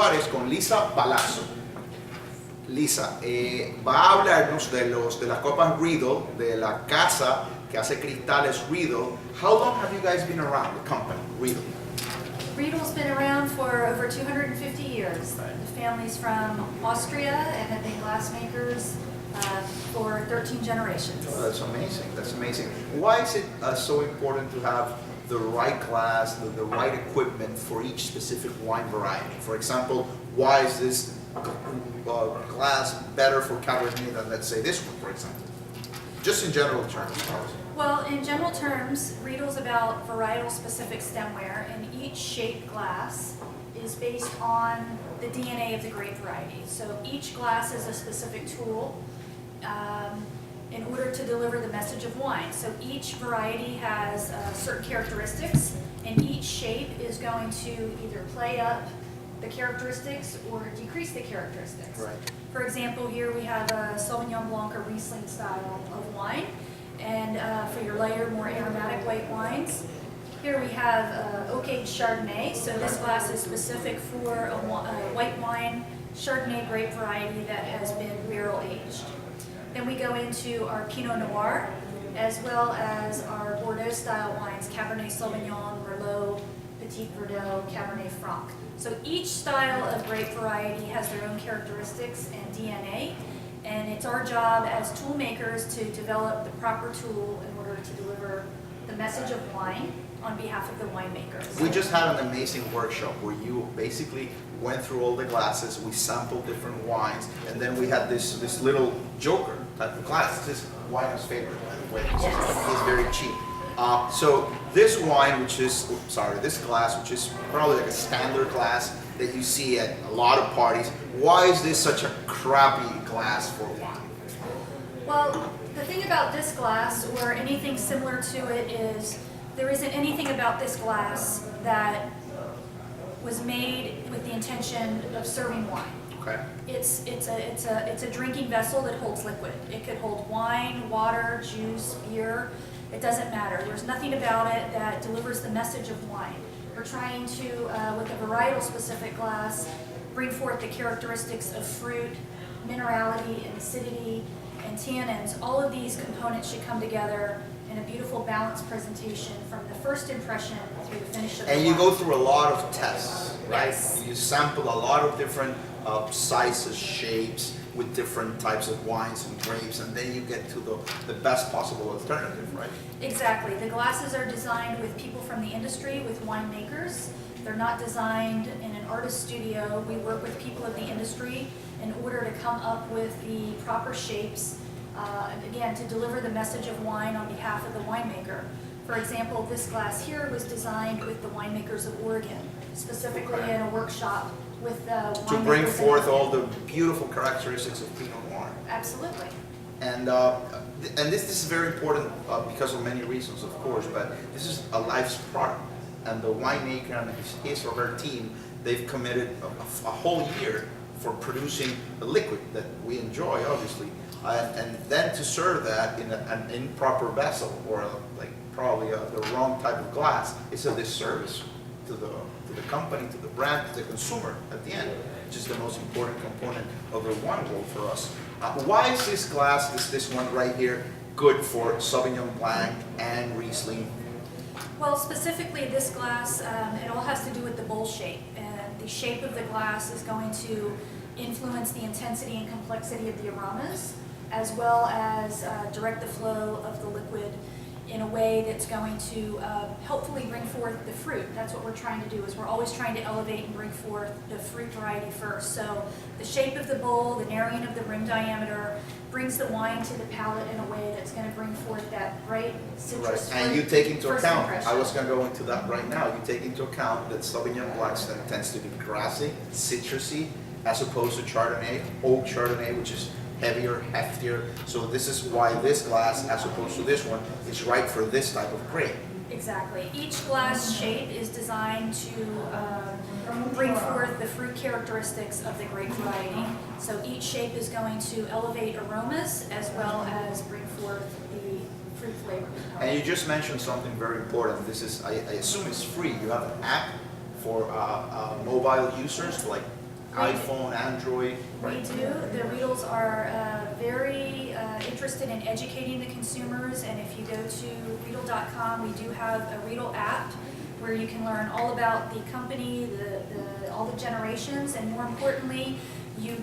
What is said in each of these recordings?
Suárez con Lisa Palazzo. Lisa, va a hablarnos de las copas Riedel, de la casa que hace cristales Riedel. How long have you guys been around, the company, Riedel? Riedel's been around for over 250 years. Right. The family's from Austria and have been glass makers for 13 generations. Oh, that's amazing. That's amazing. Why is it so important to have the right glass, the right equipment for each specific wine variety? For example, why is this glass better for Cabernet than, let's say, this one, for example? Just in general terms. Well, in general terms, Riedel's about varietal-specific stemware, and each shaped glass is based on the DNA of the grape variety. So each glass is a specific tool in order to deliver the message of wine. So each variety has certain characteristics, and each shape is going to either play up the characteristics or decrease the characteristics. Right. For example, here we have a Sauvignon Blanc or Riesling style of wine, and for your lighter, more aromatic white wines. Here we have oak-aged Chardonnay, so this glass is specific for a white wine Chardonnay grape variety that has been barrel aged. Then we go into our Pinot Noir, as well as our Bordeaux style wines, Cabernet Sauvignon, Merlot, Petit Verdot, Cabernet Franc. So each style of grape variety has their own characteristics and DNA, and it's our job as tool makers to develop the proper tool in order to deliver the message of wine on behalf of the winemakers. We just had an amazing workshop where you basically went through all the glasses, we sampled different wines, and then we had this little joker type of glass. This is wine's favorite, by the way. Yes. It's very cheap. So this wine, this glass, which is probably like a standard glass that you see at a lot of parties, why is this such a crappy glass for wine? Well, the thing about this glass, or anything similar to it, is there isn't anything about this glass that was made with the intention of serving wine. Okay. It's a drinking vessel that holds liquid. It could hold wine, water, juice, beer. It doesn't matter. There's nothing about it that delivers the message of wine. We're trying to, with a varietal-specific glass, bring forth the characteristics of fruit, minerality, and acidity, and tannins. All of these components should come together in a beautiful, balanced presentation from the first impression through the finish of the wine. And you go through a lot of tests, right? Yes. You sample a lot of different sizes, shapes, with different types of wines and grapes, and then you get to the best possible alternative, right? Exactly. The glasses are designed with people from the industry, with winemakers. They're not designed in an artist studio. We work with people of the industry in order to come up with the proper shapes, again, to deliver the message of wine on behalf of the winemaker. For example, this glass here was designed with the winemakers of Oregon, specifically in a workshop with winemakers. To bring forth all the beautiful characteristics of Pinot Noir. Absolutely. And this is very important because of many reasons, of course, but this is a life's product. And the winemaker and his or her team, they've committed a whole year for producing a liquid that we enjoy, obviously, and then to serve that in an improper vessel or probably the wrong type of glass is a disservice to the company, to the brand, to the consumer at the end, which is the most important component of the wine world for us. Why is this glass, this one right here, good for Sauvignon Blanc and Riesling? Well, specifically this glass, it all has to do with the bowl shape. And the shape of the glass is going to influence the intensity and complexity of the aromas, as well as direct the flow of the liquid in a way that's going to helpfully bring forth the fruit. That's what we're trying to do, is we're always trying to elevate and bring forth the fruit variety first. So the shape of the bowl, the narrowing of the rim diameter, brings the wine to the palate in a way that's going to bring forth that bright citrus fruit. And you take into first account, impression. I was going to go into that right now, you take into account that Sauvignon Blanc tends to be grassy, citrusy, as opposed to Chardonnay, oak Chardonnay, which is heavier, heftier. So this is why this glass, as opposed to this one, is right for this type of grape. Exactly. Each glass shape is designed to bring forth the fruit characteristics of the grape variety. So each shape is going to elevate aromas as well as bring forth the fruit flavor. And you just mentioned something very important. This is, I assume it's free. You have an app for mobile users, like iPhone, Android, We right? do. The Riedels are very interested in educating the consumers, and if you go to Riedel.com, we do have a Riedel app where you can learn all about the company, all the generations, and more importantly, you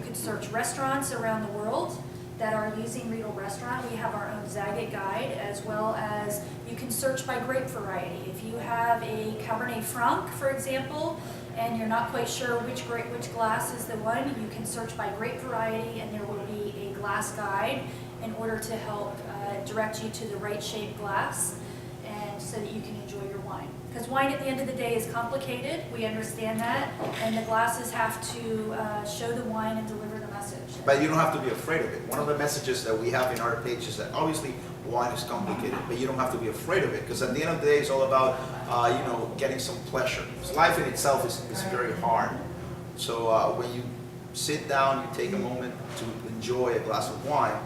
could search restaurants around the world that are using Riedel Restaurant. We have our own Zagat guide, as well as you can search by grape variety. If you have a Cabernet Franc, for example, and you're not quite sure which glass is the one, you can search by grape variety, and there will be a glass guide in order to help direct you to the right shaped glass, and so that you can enjoy your wine. Because wine at the end of the day is complicated, we understand that, and the glasses have to show the wine and deliver the message. But you don't have to be afraid of it. One of the messages that we have in our page is that obviously wine is complicated, but you don't have to be afraid of it, because at the end of the day, it's all about getting some pleasure. Because life in itself is very hard. So when you sit down, you take a moment to enjoy a glass of wine,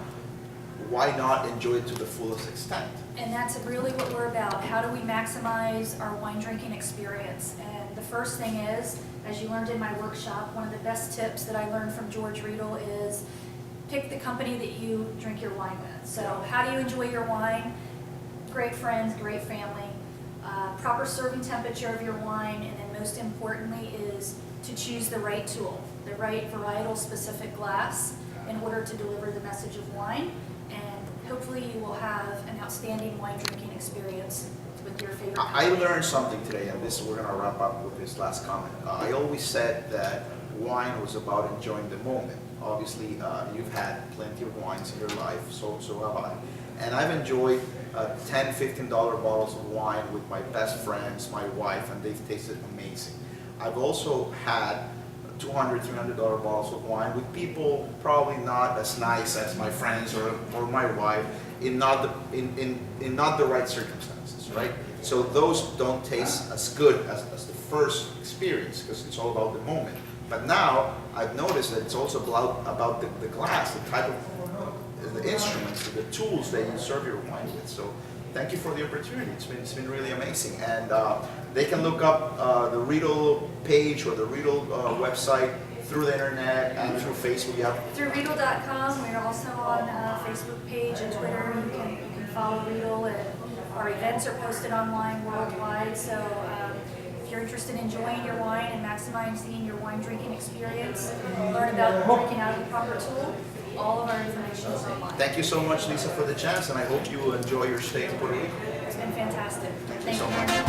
why not enjoy it to the fullest extent? And that's really what we're about. How do we maximize our wine drinking experience? And the first thing is, as you learned in my workshop, one of the best tips that I learned from George Riedel is pick the company that you drink your wine with. So how do you enjoy your wine? Great friends, great family, proper serving temperature of your wine, and then most importantly is to choose the right tool, the right varietal specific glass in order to deliver the message of wine. And hopefully you will have an outstanding wine drinking experience with your favorite I company. learned something today, and we're going to wrap up with this last comment. I always said that wine was about enjoying the moment. Obviously, you've had plenty of wines in your life, so have I. And I've enjoyed $10, $15 bottles of wine with my best friends, my wife, and they've tasted amazing. I've also had $200, $300 bottles of wine with people probably not as nice as my friends or my wife in not the right circumstances, right? So those don't taste as good as the first experience, because it's all about the moment. But now I've noticed that it's also about the glass, the type of the instruments, the tools that you serve your wine with. So thank you for the opportunity. It's been really amazing. And they can look up the Riedel page or the Riedel website through the internet and through Facebook. Yeah. Through Riedel.com, we're also on Facebook page and Twitter. You can follow Riedel, and our events are posted online worldwide. So if you're interested in enjoying your wine and maximizing your wine drinking experience, learn about drinking out of the proper tool, all of our information is online. Thank you so much, Lisa, for the chance, and I hope you will enjoy your stay in Puerto Rico. It's been fantastic. Thank you so much.